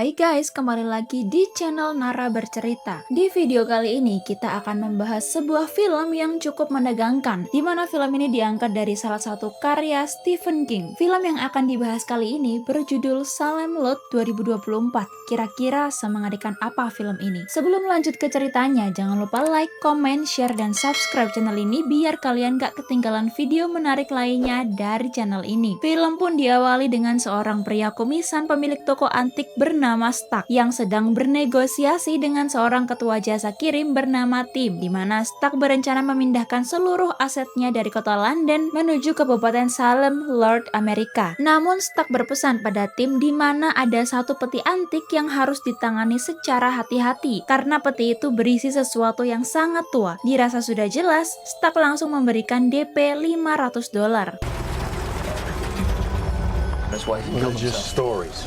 Hai guys, kembali lagi di channel Nara Bercerita. Di video kali ini kita akan membahas sebuah film yang cukup menegangkan, di mana film ini diangkat dari salah satu karya Stephen King. Film yang akan dibahas kali ini berjudul Salem Lot 2024. Kira-kira semengerikan apa film ini? Sebelum lanjut ke ceritanya, jangan lupa like, comment, share, dan subscribe channel ini biar kalian gak ketinggalan video menarik lainnya dari channel ini. Film pun diawali dengan seorang pria kumisan pemilik toko antik bernama Stuck yang sedang bernegosiasi dengan seorang ketua jasa kirim bernama Tim, di mana Stuck berencana memindahkan seluruh asetnya dari kota London menuju Kabupaten Salem, Lord Amerika. Namun Stuck berpesan pada Tim di mana ada satu peti antik yang harus ditangani secara hati-hati karena peti itu berisi sesuatu yang sangat tua. Dirasa sudah jelas, Stuck langsung memberikan DP $500. That's why he killed Religious himself. stories.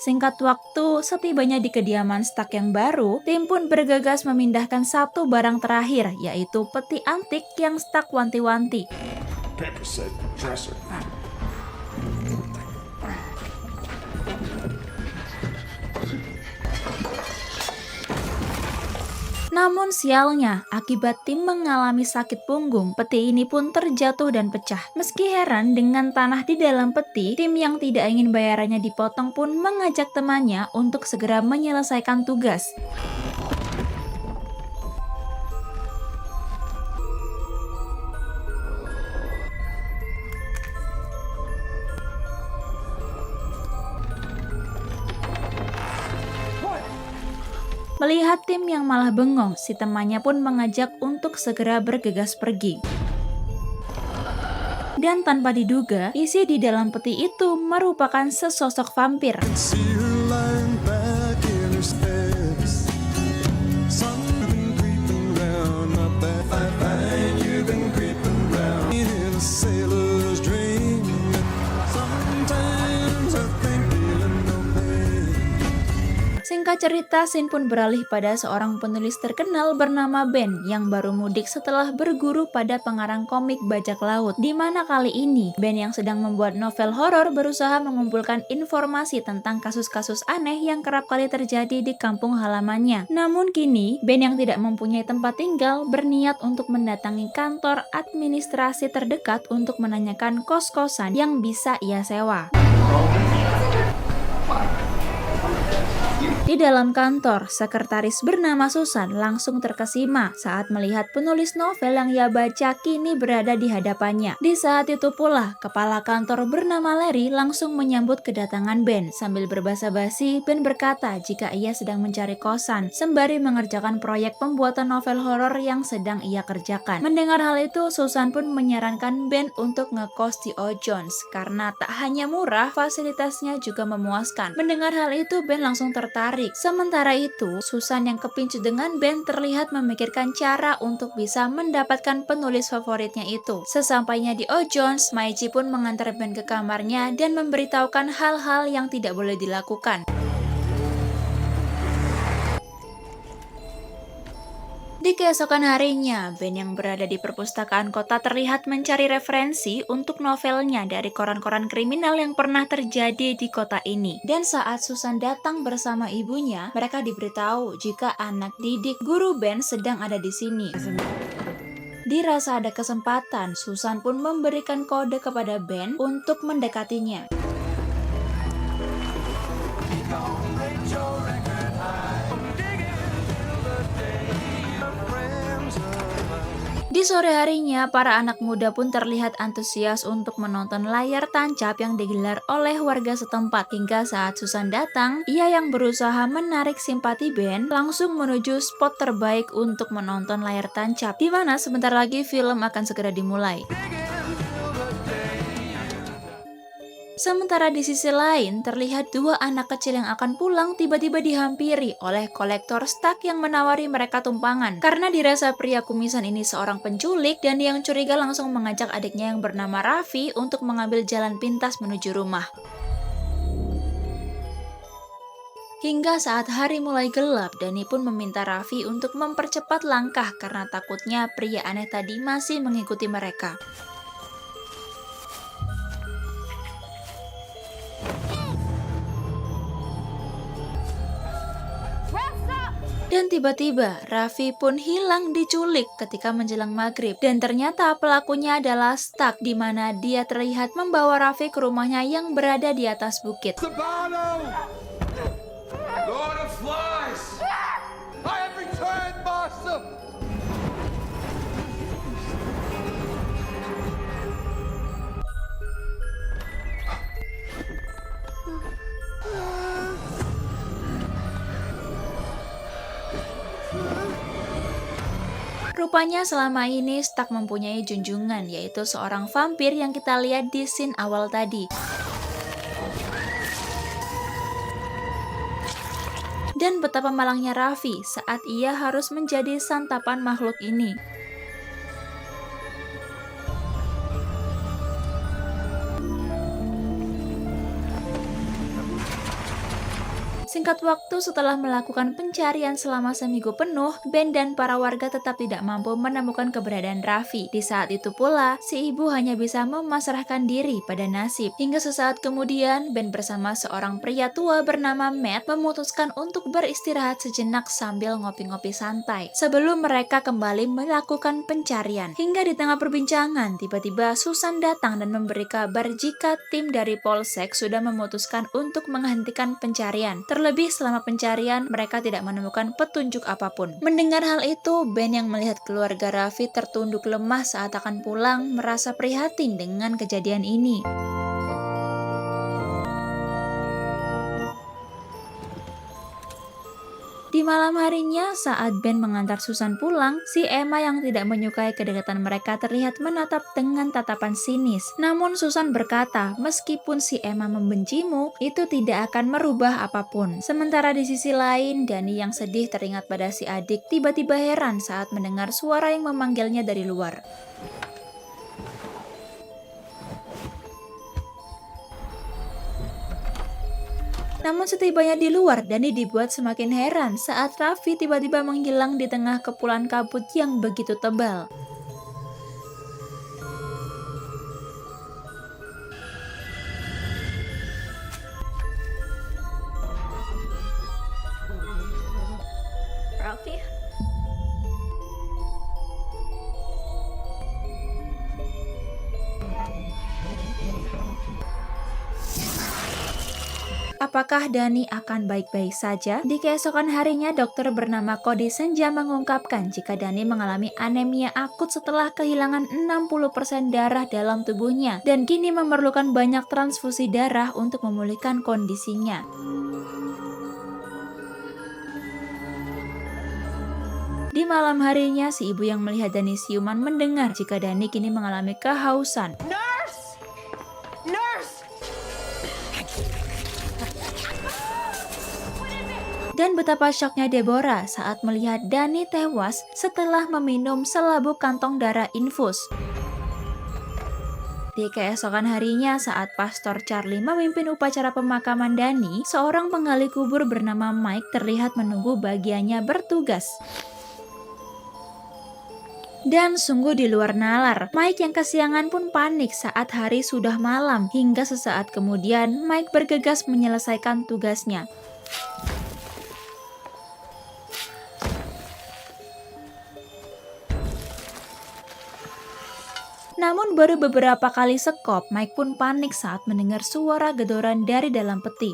Singkat waktu, setibanya di kediaman Stuck yang baru, Tim pun bergegas memindahkan satu barang terakhir, yaitu peti antik yang Stuck wanti-wanti. Paper said dresser. Namun sialnya, akibat Tim mengalami sakit punggung, peti ini pun terjatuh dan pecah. Meski heran dengan tanah di dalam peti, Tim yang tidak ingin bayarannya dipotong pun mengajak temannya untuk segera menyelesaikan tugas. Melihat Tim yang malah bengong, si temannya pun mengajak untuk segera bergegas pergi. Dan tanpa diduga, isi di dalam peti itu merupakan sesosok vampir. See her lying back in her steps. Something creeping round up that find you've been creeping round in a sailor's dream. Sometimes I think feeling no pain. Singkat cerita, scene pun beralih pada seorang penulis terkenal bernama Ben yang baru mudik setelah berguru pada pengarang komik bajak laut. Di mana kali ini, Ben yang sedang membuat novel horor berusaha mengumpulkan informasi tentang kasus-kasus aneh yang kerap kali terjadi di kampung halamannya. Namun kini, Ben yang tidak mempunyai tempat tinggal berniat untuk mendatangi kantor administrasi terdekat untuk menanyakan kos-kosan yang bisa ia sewa. Di dalam kantor, sekretaris bernama Susan langsung terkesima saat melihat penulis novel yang ia baca kini berada di hadapannya. Di saat itu pula, kepala kantor bernama Larry langsung menyambut kedatangan Ben. Sambil berbasa-basi, Ben berkata jika ia sedang mencari kosan, sembari mengerjakan proyek pembuatan novel horor yang sedang ia kerjakan. Mendengar hal itu, Susan pun menyarankan Ben untuk ngekos di O'Jones, karena tak hanya murah, fasilitasnya juga memuaskan. Mendengar hal itu, Ben langsung tertarik. Sementara itu, Susan yang kepincut dengan Ben terlihat memikirkan cara untuk bisa mendapatkan penulis favoritnya itu. Sesampainya di O'Jones, Maiji pun mengantar Ben ke kamarnya dan memberitahukan hal-hal yang tidak boleh dilakukan. Di keesokan harinya, Ben yang berada di perpustakaan kota terlihat mencari referensi untuk novelnya dari koran-koran kriminal yang pernah terjadi di kota ini. Dan saat Susan datang bersama ibunya, mereka diberitahu jika anak didik guru Ben sedang ada di sini. Dirasa ada kesempatan, Susan pun memberikan kode kepada Ben untuk mendekatinya. Di sore harinya, para anak muda pun terlihat antusias untuk menonton layar tancap yang digelar oleh warga setempat. Hingga saat Susan datang, ia yang berusaha menarik simpati Ben langsung menuju spot terbaik untuk menonton layar tancap, di mana sebentar lagi film akan segera dimulai. Sementara di sisi lain, terlihat dua anak kecil yang akan pulang tiba-tiba dihampiri oleh kolektor Stuck yang menawari mereka tumpangan. Karena dirasa pria kumisan ini seorang penculik, dan yang curiga langsung mengajak adiknya yang bernama Raffi untuk mengambil jalan pintas menuju rumah. Hingga saat hari mulai gelap, Dani pun meminta Raffi untuk mempercepat langkah karena takutnya pria aneh tadi masih mengikuti mereka. Dan tiba-tiba Raffi pun hilang diculik ketika menjelang maghrib. Dan ternyata pelakunya adalah Stuck, di mana dia terlihat membawa Raffi ke rumahnya yang berada di atas bukit. Sabano! Lord of Flies! I have returned, Master! Rupanya selama ini Stuck mempunyai junjungan, yaitu seorang vampir yang kita lihat di scene awal tadi. Dan betapa malangnya Raffi saat ia harus menjadi santapan makhluk ini. Singkat waktu setelah melakukan pencarian selama seminggu penuh, Ben dan para warga tetap tidak mampu menemukan keberadaan Raffi. Di saat itu pula, si ibu hanya bisa memasrahkan diri pada nasib. Hingga sesaat kemudian, Ben bersama seorang pria tua bernama Matt memutuskan untuk beristirahat sejenak sambil ngopi-ngopi santai, sebelum mereka kembali melakukan pencarian. Hingga di tengah perbincangan, tiba-tiba Susan datang dan memberi kabar jika tim dari Polsek sudah memutuskan untuk menghentikan pencarian. Terlebih selama pencarian, mereka tidak menemukan petunjuk apapun. Mendengar hal itu, Ben yang melihat keluarga Raffi tertunduk lemah saat akan pulang merasa prihatin dengan kejadian ini. Di malam harinya, saat Ben mengantar Susan pulang, si Emma yang tidak menyukai kedekatan mereka terlihat menatap dengan tatapan sinis. Namun Susan berkata, meskipun si Emma membencimu, itu tidak akan merubah apapun. Sementara di sisi lain, Dani yang sedih teringat pada si adik tiba-tiba heran saat mendengar suara yang memanggilnya dari luar. Namun setibanya di luar, Dani dibuat semakin heran saat Raffi tiba-tiba menghilang di tengah kepulan kabut yang begitu tebal. Raffi? Apakah Dani akan baik-baik saja? Di keesokan harinya, dokter bernama Cody Senja mengungkapkan jika Dani mengalami anemia akut setelah kehilangan 60% darah dalam tubuhnya dan kini memerlukan banyak transfusi darah untuk memulihkan kondisinya. Di malam harinya, si ibu yang melihat Dani siuman mendengar jika Dani kini mengalami kehausan. Nurse! Nurse! Dan betapa syoknya Deborah saat melihat Dani tewas setelah meminum selabuk kantong darah infus. Di keesokan harinya, saat Pastor Charlie memimpin upacara pemakaman Dani, seorang penggali kubur bernama Mike terlihat menunggu bagiannya bertugas. Dan sungguh di luar nalar, Mike yang kesiangan pun panik saat hari sudah malam. Hingga sesaat kemudian, Mike bergegas menyelesaikan tugasnya. Namun baru beberapa kali sekop, Mike pun panik saat mendengar suara gedoran dari dalam peti.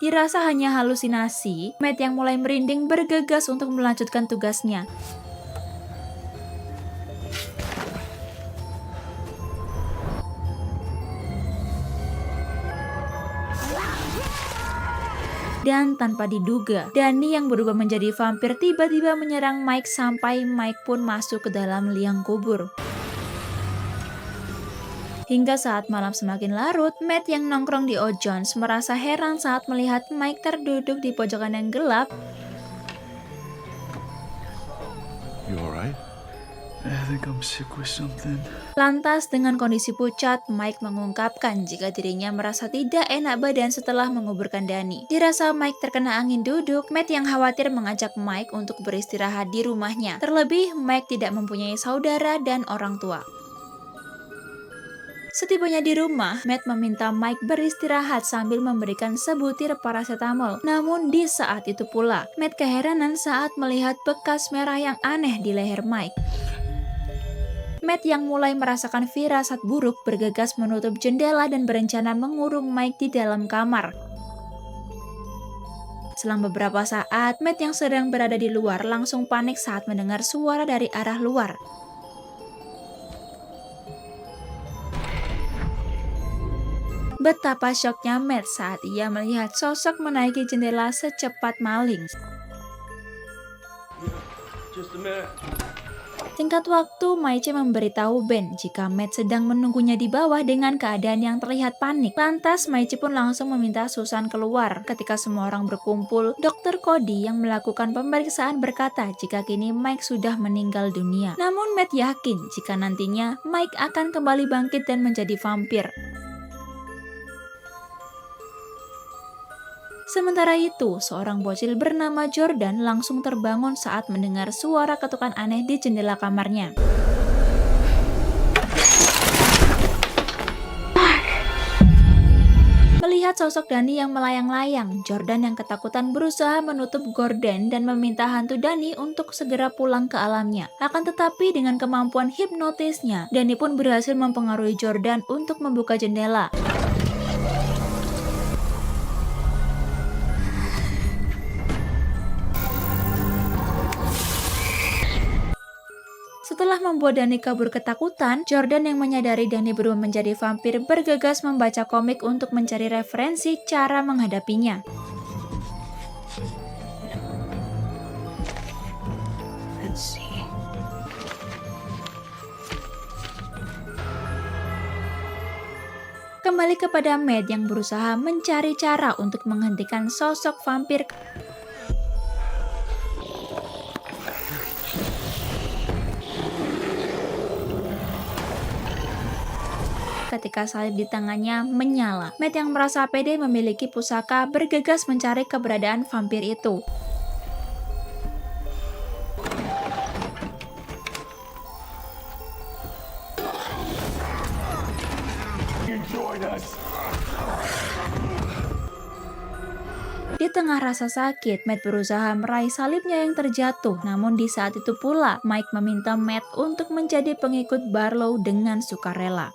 Dirasa hanya halusinasi, Matt yang mulai merinding bergegas untuk melanjutkan tugasnya. Dan tanpa diduga, Dani yang berubah menjadi vampir tiba-tiba menyerang Mike sampai Mike pun masuk ke dalam liang kubur. Hingga saat malam semakin larut, Matt yang nongkrong di O'John's merasa heran saat melihat Mike terduduk di pojokan yang gelap. You alright? I think I'm sick with something. Lantas dengan kondisi pucat, Mike mengungkapkan jika dirinya merasa tidak enak badan setelah menguburkan Dani. Dirasa Mike terkena angin duduk, Matt yang khawatir mengajak Mike untuk beristirahat di rumahnya. Terlebih, Mike tidak mempunyai saudara dan orang tua. Setibanya di rumah, Matt meminta Mike beristirahat sambil memberikan sebutir paracetamol. Namun di saat itu pula, Matt keheranan saat melihat bekas merah yang aneh di leher Mike. Matt yang mulai merasakan firasat buruk bergegas menutup jendela dan berencana mengurung Mike di dalam kamar. Selang beberapa saat, Matt yang sedang berada di luar langsung panik saat mendengar suara dari arah luar. Betapa syoknya Matt saat ia melihat sosok menaiki jendela secepat maling. Singkat waktu, Maiche memberitahu Ben jika Matt sedang menunggunya di bawah dengan keadaan yang terlihat panik. Lantas, Maiche pun langsung meminta Susan keluar. Ketika semua orang berkumpul, Dr. Cody yang melakukan pemeriksaan berkata jika kini Mike sudah meninggal dunia. Namun Matt yakin jika nantinya Mike akan kembali bangkit dan menjadi vampir. Sementara itu, seorang bocil bernama Jordan langsung terbangun saat mendengar suara ketukan aneh di jendela kamarnya. Melihat sosok Dani yang melayang-layang, Jordan yang ketakutan berusaha menutup gorden dan meminta hantu Dani untuk segera pulang ke alamnya. Akan tetapi dengan kemampuan hipnotisnya, Dani pun berhasil mempengaruhi Jordan untuk membuka jendela. Setelah membuat Dani kabur ketakutan, Jordan yang menyadari Dani berubah menjadi vampir bergegas membaca komik untuk mencari referensi cara menghadapinya. Kembali kepada Matt yang berusaha mencari cara untuk menghentikan sosok vampir. Ketika salib di tangannya menyala, Matt yang merasa pede memiliki pusaka bergegas mencari keberadaan vampir itu. Di tengah rasa sakit, Matt berusaha meraih salibnya yang terjatuh. Namun di saat itu pula, Mike meminta Matt untuk menjadi pengikut Barlow dengan sukarela.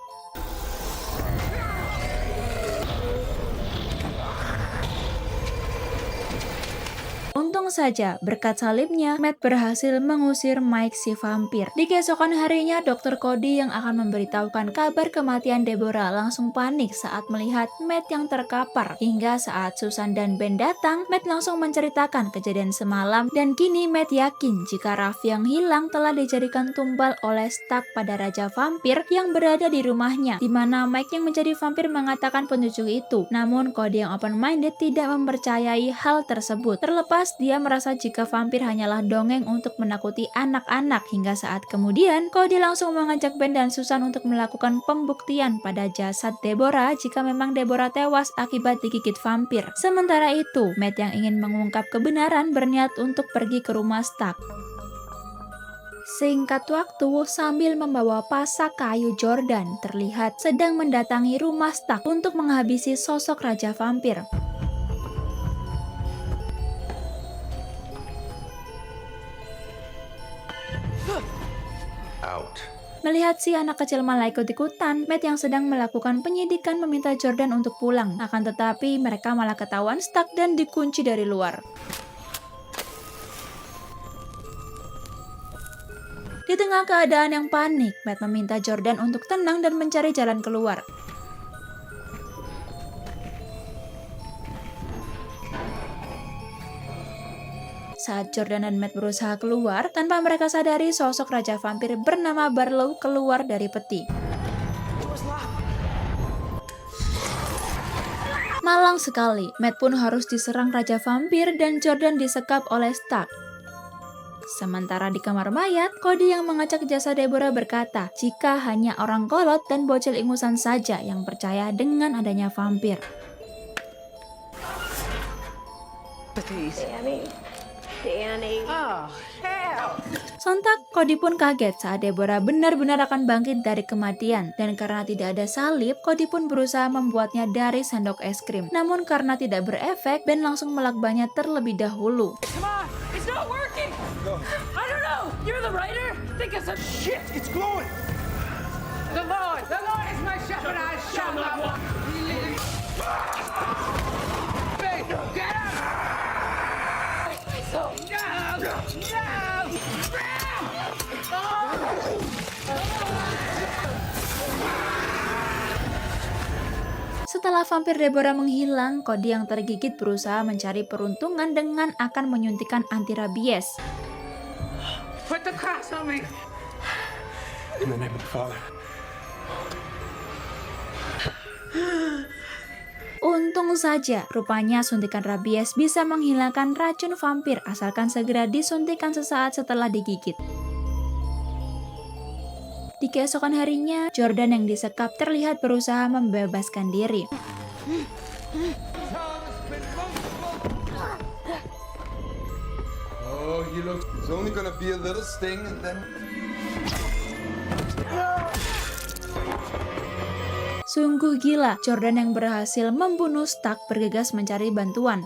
Untung saja, berkat salibnya, Matt berhasil mengusir Mike si vampir. Di keesokan harinya, Dr. Cody yang akan memberitahukan kabar kematian Deborah langsung panik saat melihat Matt yang terkapar. Hingga saat Susan dan Ben datang, Matt langsung menceritakan kejadian semalam dan kini Matt yakin jika Raffi yang hilang telah dijadikan tumbal oleh Stuck pada Raja Vampir yang berada di rumahnya, di mana Mike yang menjadi vampir mengatakan petunjuk itu. Namun Cody yang open-minded tidak mempercayai hal tersebut. Terlepas dia merasa jika vampir hanyalah dongeng untuk menakuti anak-anak, hingga saat kemudian Cody langsung mengajak Ben dan Susan untuk melakukan pembuktian pada jasad Deborah jika memang Deborah tewas akibat digigit vampir. Sementara itu, Matt yang ingin mengungkap kebenaran berniat untuk pergi ke rumah Stuck. Singkat waktu, sambil membawa pasak kayu, Jordan terlihat sedang mendatangi rumah Stuck untuk menghabisi sosok Raja Vampir. Out. Melihat si anak kecil malah ikut ikutan, Matt yang sedang melakukan penyidikan meminta Jordan untuk pulang. Akan tetapi mereka malah ketahuan Stuck dan dikunci dari luar. Di tengah keadaan yang panik, Matt meminta Jordan untuk tenang dan mencari jalan keluar. Saat Jordan dan Matt berusaha keluar, tanpa mereka sadari sosok Raja Vampir bernama Barlow keluar dari peti. Malang sekali, Matt pun harus diserang Raja Vampir dan Jordan disekap oleh Stuck. Sementara di kamar mayat, Cody yang mengacak jasa Deborah berkata jika hanya orang kolot dan bocil ingusan saja yang percaya dengan adanya vampir. Annie, Danny. Oh, hell. Sontak, Cody pun kaget saat Deborah benar-benar akan bangkit dari kematian. Dan karena tidak ada salib, Cody pun berusaha membuatnya dari sendok es krim. Namun karena tidak berefek, Ben langsung melakbannya terlebih dahulu. Come on, it's not working. I don't know. You're the writer. Think of some shit. It's glowing! The Lord is my shepherd. I shall not want. Hey, get up! No! Setelah vampir Deborah menghilang, Cody yang tergigit berusaha mencari peruntungan dengan akan menyuntikkan anti rabies. Put the cross on me. In the name of the Father. Untung saja, rupanya suntikan rabies bisa menghilangkan racun vampir asalkan segera disuntikan sesaat setelah digigit. Di keesokan harinya, Jordan yang disekap terlihat berusaha membebaskan diri. Oh, you look. It's only gonna be a little sting and then. Sungguh gila, Jordan yang berhasil membunuh Stark bergegas mencari bantuan.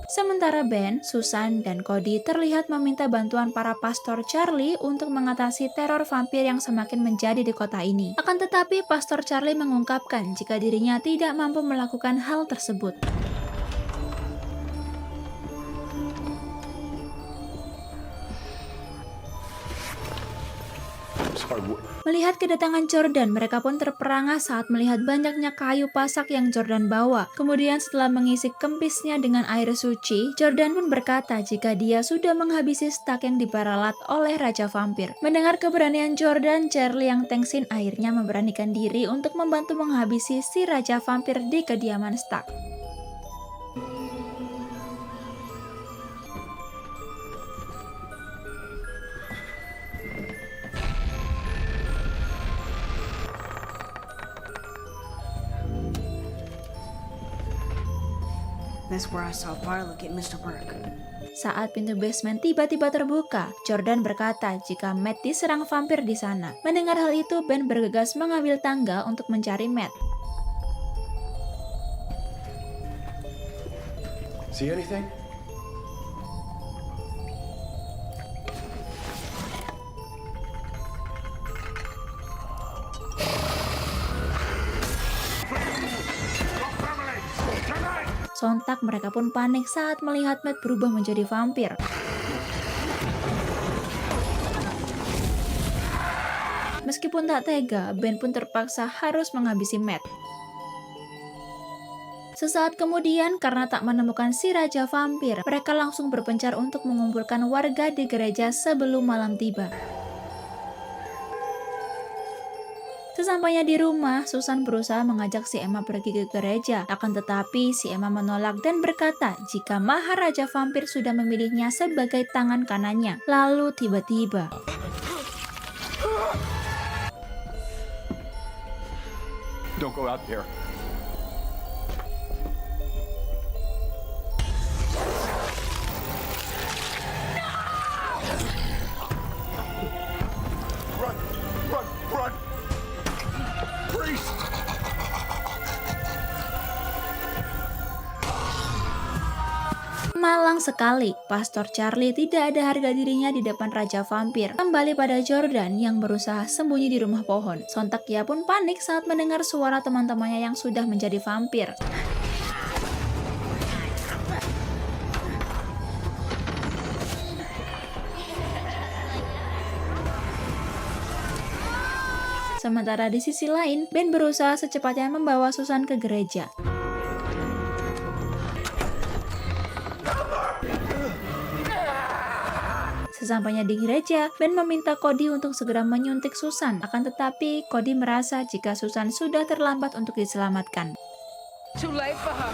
Sementara Ben, Susan, dan Cody terlihat meminta bantuan para pastor Charlie untuk mengatasi teror vampir yang semakin menjadi di kota ini. Akan tetapi, pastor Charlie mengungkapkan jika dirinya tidak mampu melakukan hal tersebut. Melihat kedatangan Jordan, mereka pun terperangah saat melihat banyaknya kayu pasak yang Jordan bawa. Kemudian setelah mengisi kempisnya dengan air suci, Jordan pun berkata jika dia sudah menghabisi Stark yang diperalat oleh Raja Vampir. Mendengar keberanian Jordan, Charlie yang tengsin akhirnya memberanikan diri untuk membantu menghabisi si Raja Vampir di kediaman Stark. That's where I saw Barlow get Mr. Burke. Saat pintu basement tiba-tiba terbuka, Jordan berkata jika Matt diserang vampir di sana. Mendengar hal itu, Ben bergegas mengambil tangga untuk mencari Matt. See anything? Sontak mereka pun panik saat melihat Matt berubah menjadi vampir. Meskipun tak tega, Ben pun terpaksa harus menghabisi Matt. Sesaat kemudian, karena tak menemukan si Raja Vampir, mereka langsung berpencar untuk mengumpulkan warga di gereja sebelum malam tiba. Sesampainya di rumah, Susan berusaha mengajak si Emma pergi ke gereja. Akan tetapi, si Emma menolak dan berkata jika Maharaja Vampir sudah memilihnya sebagai tangan kanannya. Lalu tiba-tiba, Don't go out there. Run! Run! Run! Priest! malang sekali, Pastor Charlie tidak ada harga dirinya di depan Raja Vampir. Kembali pada Jordan yang berusaha sembunyi di rumah pohon. Sontak ia pun panik saat mendengar suara teman-temannya yang sudah menjadi vampir. Sementara di sisi lain, Ben berusaha secepatnya membawa Susan ke gereja. Sesampainya di gereja, Ben meminta Cody untuk segera menyuntik Susan. Akan tetapi, Cody merasa jika Susan sudah terlambat untuk diselamatkan. Too late for her.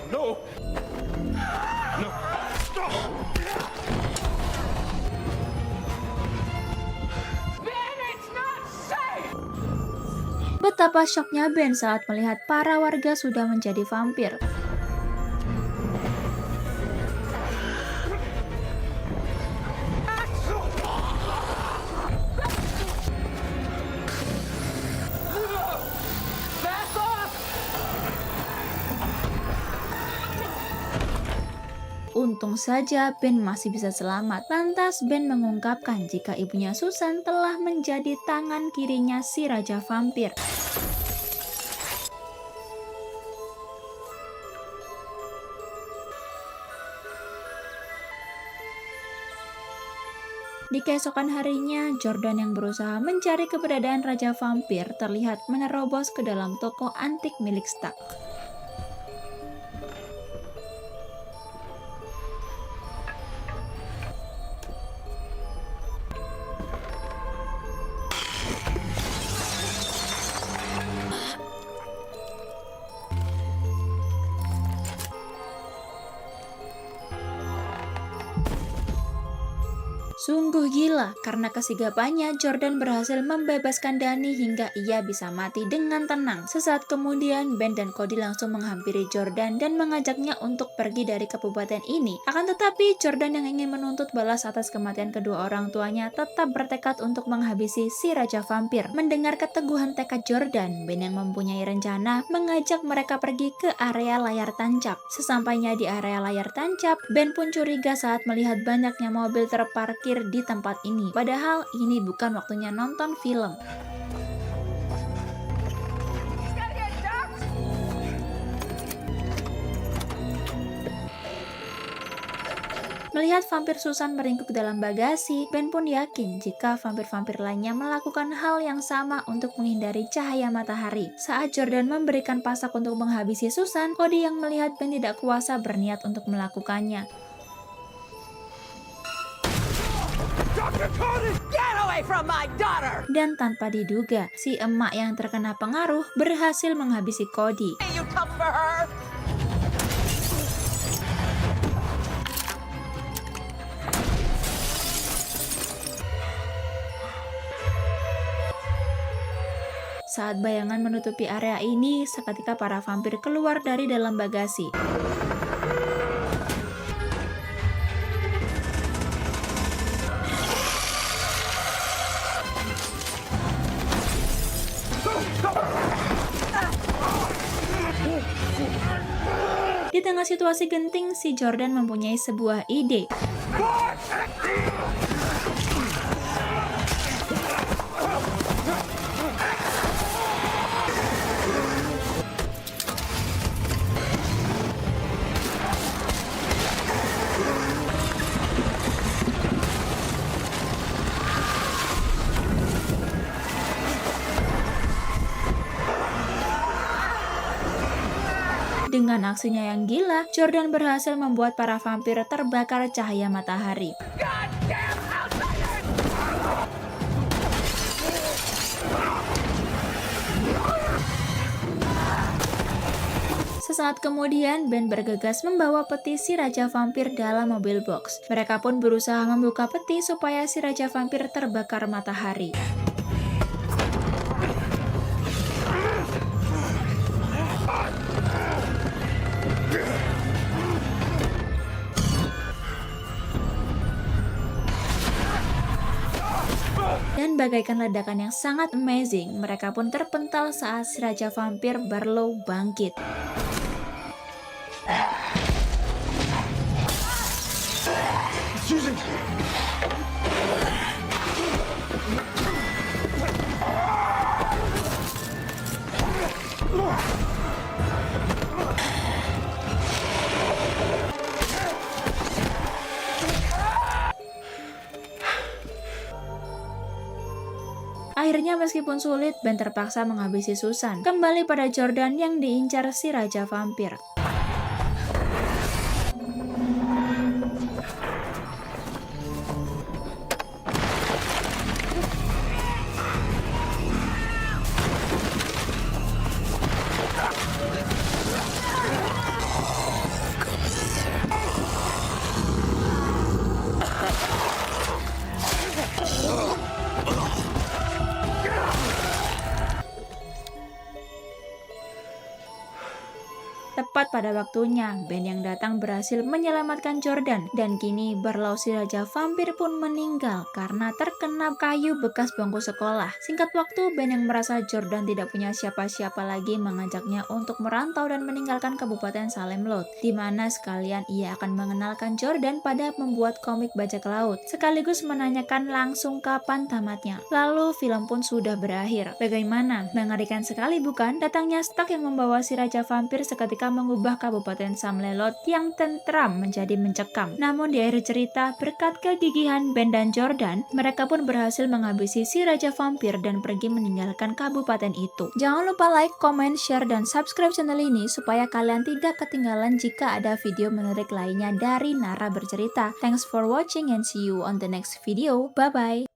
No! No! Ben, it's not safe! Betapa syoknya Ben saat melihat para warga sudah menjadi vampir. Untung saja Ben masih bisa selamat. Lantas Ben mengungkapkan jika ibunya Susan telah menjadi tangan kirinya si Raja Vampir. Di keesokan harinya, Jordan yang berusaha mencari keberadaan Raja Vampir terlihat menerobos ke dalam toko antik milik Stark. Sungguh gila, karena kesigapannya Jordan berhasil membebaskan Dani hingga ia bisa mati dengan tenang. Sesaat kemudian, Ben dan Cody langsung menghampiri Jordan dan mengajaknya untuk pergi dari kabupaten ini. Akan tetapi, Jordan yang ingin menuntut balas atas kematian kedua orang tuanya tetap bertekad untuk menghabisi si Raja Vampir. Mendengar keteguhan tekad Jordan, Ben yang mempunyai rencana mengajak mereka pergi ke area layar tancap. Sesampainya di area layar tancap, Ben pun curiga saat melihat banyaknya mobil terparkir di tempat ini. Padahal ini bukan waktunya nonton film. Melihat vampir Susan meringkuk dalam bagasi, Ben pun yakin jika vampir-vampir lainnya melakukan hal yang sama untuk menghindari cahaya matahari. Saat Jordan memberikan pasak untuk menghabisi Susan, Cody yang melihat Ben tidak kuasa berniat untuk melakukannya. Get away from my daughter! Dan tanpa diduga, si emak yang terkena pengaruh berhasil menghabisi Cody. You come for her? Saat bayangan menutupi area ini, seketika para vampir keluar dari dalam bagasi. Di tengah situasi genting, si Jordan mempunyai sebuah ide. Dengan aksinya yang gila, Jordan berhasil membuat para vampir terbakar cahaya matahari. Sesaat kemudian, Ben bergegas membawa peti si Raja Vampir dalam mobil box. Mereka pun berusaha membuka peti supaya si Raja Vampir terbakar matahari. Dan bagaikan ledakan yang sangat amazing, mereka pun terpental saat si Raja Vampir Barlow bangkit. Susan! Akhirnya meskipun sulit, Ben terpaksa menghabisi Susan. Kembali pada Jordan yang diincar si Raja Vampir. Tepat pada waktunya, Ben yang datang berhasil menyelamatkan Jordan, dan kini Barlow si Raja Vampir pun meninggal karena terkena kayu bekas bangku sekolah. Singkat waktu, Ben yang merasa Jordan tidak punya siapa-siapa lagi mengajaknya untuk merantau dan meninggalkan Kabupaten Salem Laut, di mana sekalian ia akan mengenalkan Jordan pada membuat komik bajak laut, sekaligus menanyakan langsung kapan tamatnya. Lalu film pun sudah berakhir. Bagaimana? Mengerikan sekali bukan? Datangnya Stark yang membawa si Raja Vampir seketika mengubah Kabupaten Salem Laut yang tentram menjadi mencekam. Namun di akhir cerita, berkat kegigihan Ben dan Jordan, mereka pun berhasil menghabisi si Raja Vampir dan pergi meninggalkan kabupaten itu. Jangan lupa like, comment, share, dan subscribe channel ini supaya kalian tidak ketinggalan jika ada video menarik lainnya dari Nara Bercerita. Thanks for watching and see you on the next video. Bye-bye!